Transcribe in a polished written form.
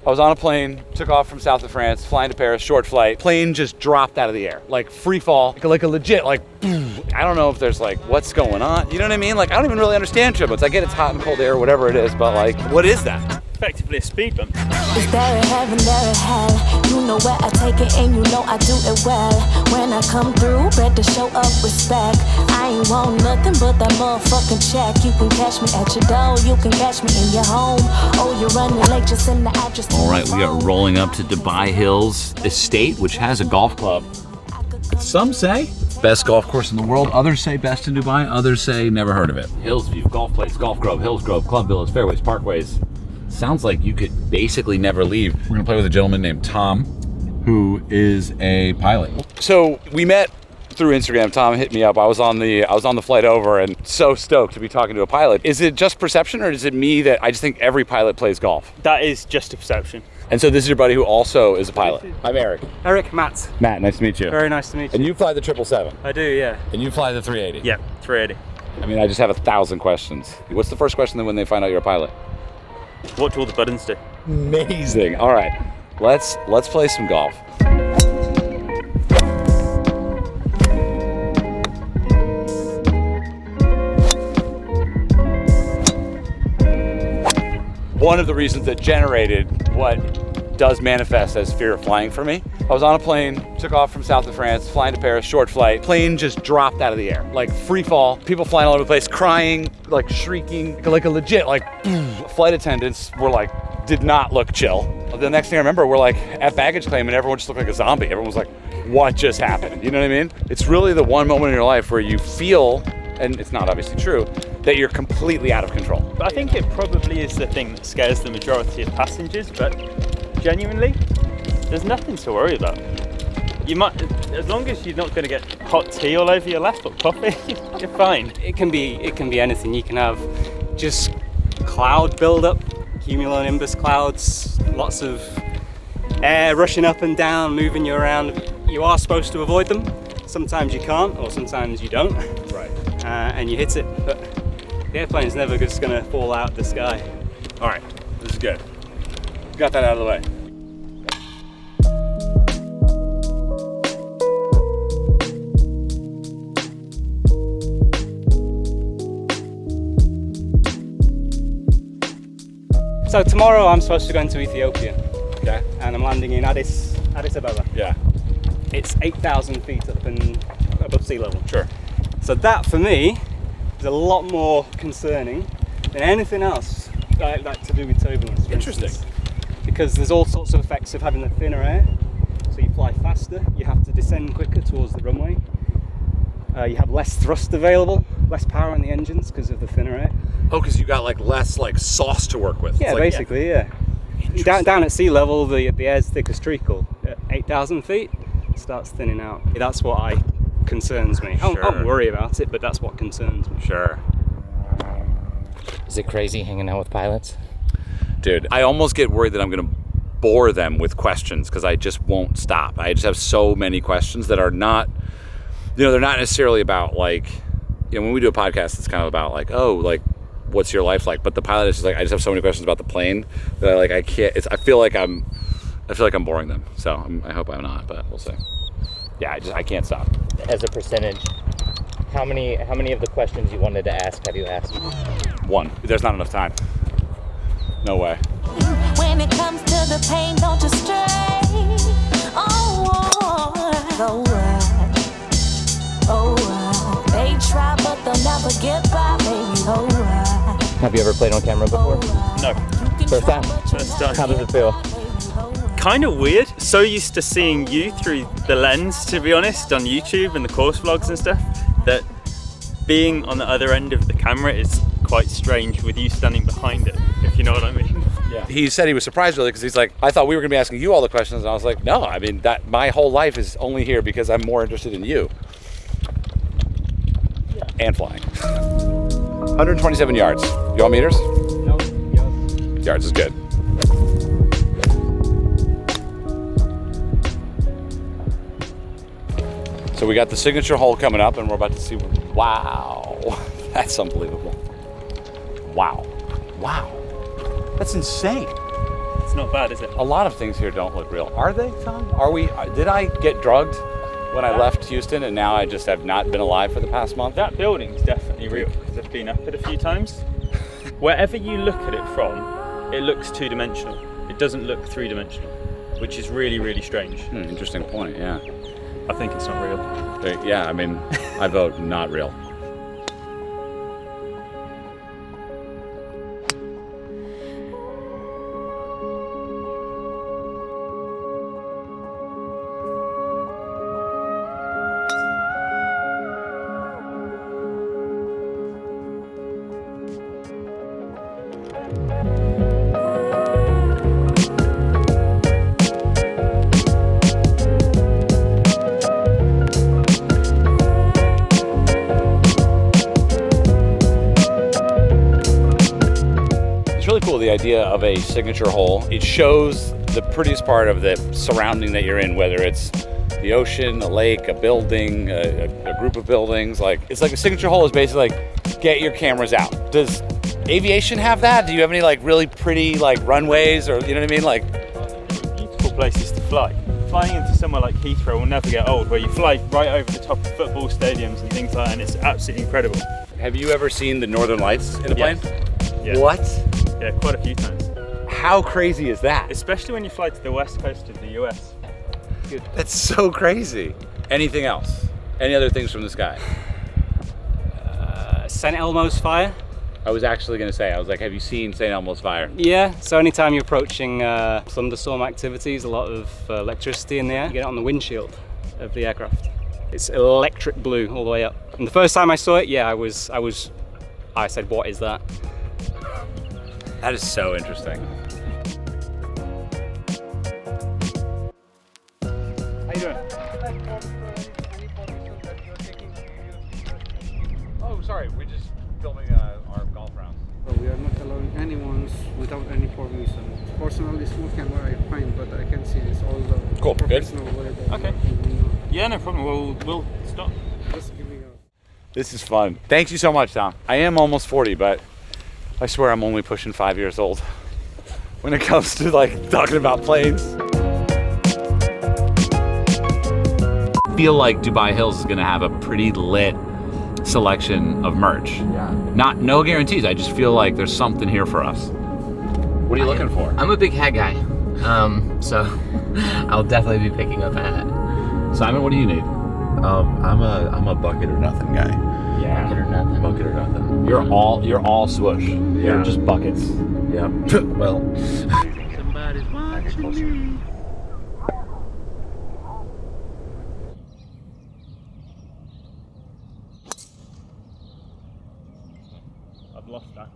I was on a plane, took off from south of France, flying to Paris, short flight. Plane just dropped out of the air, like free fall, like a legit, like, boom. I don't know if there's like, what's going on? You know what I mean? Like, I don't even really understand turbulence. I get it's hot and cold air, whatever it is, but like, what is that? Effectively a speed bump. Is there a heaven, there a hell? You know where I take it and you know I do it well. When I come through, better show up respect. I ain't want nothing but that motherfucking check. You can catch me at your door, you can catch me in your home. Oh, you're running late, just send the address. All right, we are rolling up to Dubai Hills Estate, which has a golf club. Some say best golf course in the world. Others say best in Dubai. Others say never heard of it. Hillsview, Golf Place, Golf Grove, Hills Grove, Club Villas, Fairways, Parkways. Sounds like you could basically never leave. We're gonna play with a gentleman named Tom, who is a pilot. So we met through Instagram. Tom hit me up. I was on the flight over and so stoked to be talking to a pilot. Is it just perception, or is it me that I just think every pilot plays golf? That is just a perception. And so this is your buddy who also is a pilot. I'm Eric. Eric, Matt. Matt, nice to meet you. Very nice to meet you. And you fly the 777. I do, yeah. And you fly the 380. Yeah, 380. I mean, I just have 1,000 questions. What's the first question then when they find out you're a pilot? What do all the buttons do? Amazing. All right, let's play some golf. One of the reasons that generated what does manifest as fear of flying for me. I was on a plane, took off from south of France, flying to Paris, short flight. Plane just dropped out of the air, like free fall. People flying all over the place, crying, like shrieking, like a legit, like boom. Flight attendants were like, did not look chill. The next thing I remember, we're like at baggage claim and everyone just looked like a zombie. Everyone was like, what just happened? You know what I mean? It's really the one moment in your life where you feel, and it's not obviously true, that you're completely out of control. But I think it probably is the thing that scares the majority of passengers, but genuinely, there's nothing to worry about. You might, as long as you're not going to get hot tea all over your lap or coffee, you're fine. It can be anything. You can have just cloud buildup, cumulonimbus clouds, lots of air rushing up and down, moving you around. You are supposed to avoid them. Sometimes you can't, or sometimes you don't. Right. And you hit it, but the airplane's never just going to fall out of the sky. All right, this is good. Got that out of the way. So tomorrow I'm supposed to go into Ethiopia. Okay. And I'm landing in Addis Ababa. Yeah. It's 8,000 feet up and above sea level. Sure. So that for me is a lot more concerning than anything else like to do with turbulence. Interesting. Because there's all sorts of effects of having the thinner air. So you fly faster, you have to descend quicker towards the runway. You have less thrust available, less power on the engines because of the thinner air. Oh, because you got like less like sauce to work with. Yeah, like, basically, yeah. Down at sea level, the air's thick as treacle. At 8,000 feet, it starts thinning out. That's what concerns me. Sure. I don't worry about it, but that's what concerns me. Sure. Is it crazy hanging out with pilots? Dude, I almost get worried that I'm going to bore them with questions because I just won't stop. I just have so many questions that are not, they're not necessarily about like, when we do a podcast, it's kind of about like, oh, like, what's your life like? But the pilot is just like, I just have so many questions about the plane that I can't. I feel like I'm boring them. So I hope I'm not, but we'll see. Yeah, I can't stop. As a percentage, how many of the questions you wanted to ask have you asked? One. There's not enough time. No way. When it comes to the pain, don't you stray. They try, but they'll never get by, baby. Have you ever played on camera before? No. First time? First time. How does it feel? Kind of weird. So used to seeing you through the lens, to be honest, on YouTube and the course vlogs and stuff, that being on the other end of the camera is quite strange with you standing behind it, if you know what I mean. Yeah. He said he was surprised really because he's like, I thought we were going to be asking you all the questions, and I was like, no, I mean, that my whole life is only here because I'm more interested in you. Yeah. And flying. 127 yards. You want meters? No, yards. Yards is good. So we got the signature hole coming up, and we're about to see. Wow, that's unbelievable. Wow, that's insane. not bad, is it? A lot of things here don't look real. Are they, Tom? Are we? Did I get drugged when I left Houston and now I just have not been alive for the past month? That building's definitely real because I've been up it a few times. Wherever you look at it from, it looks two-dimensional. It doesn't look three-dimensional, which is really, really strange. Interesting point, yeah. I think it's not real. Yeah, I mean, I vote not real. The idea of a signature hole. It shows the prettiest part of the surrounding that you're in, whether it's the ocean, a lake, a building, a group of buildings. Like, it's like a signature hole is basically like, get your cameras out. Does aviation have that? Do you have any like really pretty like runways, or you know what I mean? Like, beautiful places to fly. Flying into somewhere like Heathrow will never get old, where you fly right over the top of football stadiums and things like that, and it's absolutely incredible. Have you ever seen the Northern Lights in a plane? Yeah. What? Yeah, quite a few times. How crazy is that? Especially when you fly to the west coast of the US. That's so crazy. Anything else? Any other things from the sky? St. Elmo's fire. I was actually going to say, I was like, have you seen St. Elmo's fire? Yeah, so anytime you're approaching thunderstorm activities, a lot of electricity in the air, you get it on the windshield of the aircraft. It's electric blue all the way up. And the first time I saw it, yeah, I said, what is that? That is so interesting. How you doing? Oh, sorry, we're just filming our golf rounds. We are not allowing anyone without any permission. Personally, small camera I find, but I can see it's all the Cool, good. professional way that Okay. Yeah, no problem. We'll stop. Just give me a... This is fun. Thank you so much, Tom. I am almost 40, but I swear I'm only pushing 5 years old when it comes to like talking about planes. I feel like Dubai Hills is gonna have a pretty lit selection of merch. Yeah. No guarantees. I just feel like there's something here for us. What are you looking for? I'm a big hat guy, so I'll definitely be picking up a hat. Simon, what do you need? I'm a bucket or nothing guy. Yeah. Bucket or nothing. Bucket or nothing. You're all swoosh. You're just buckets. Yeah. Well. Somebody's watching me. I've lost that.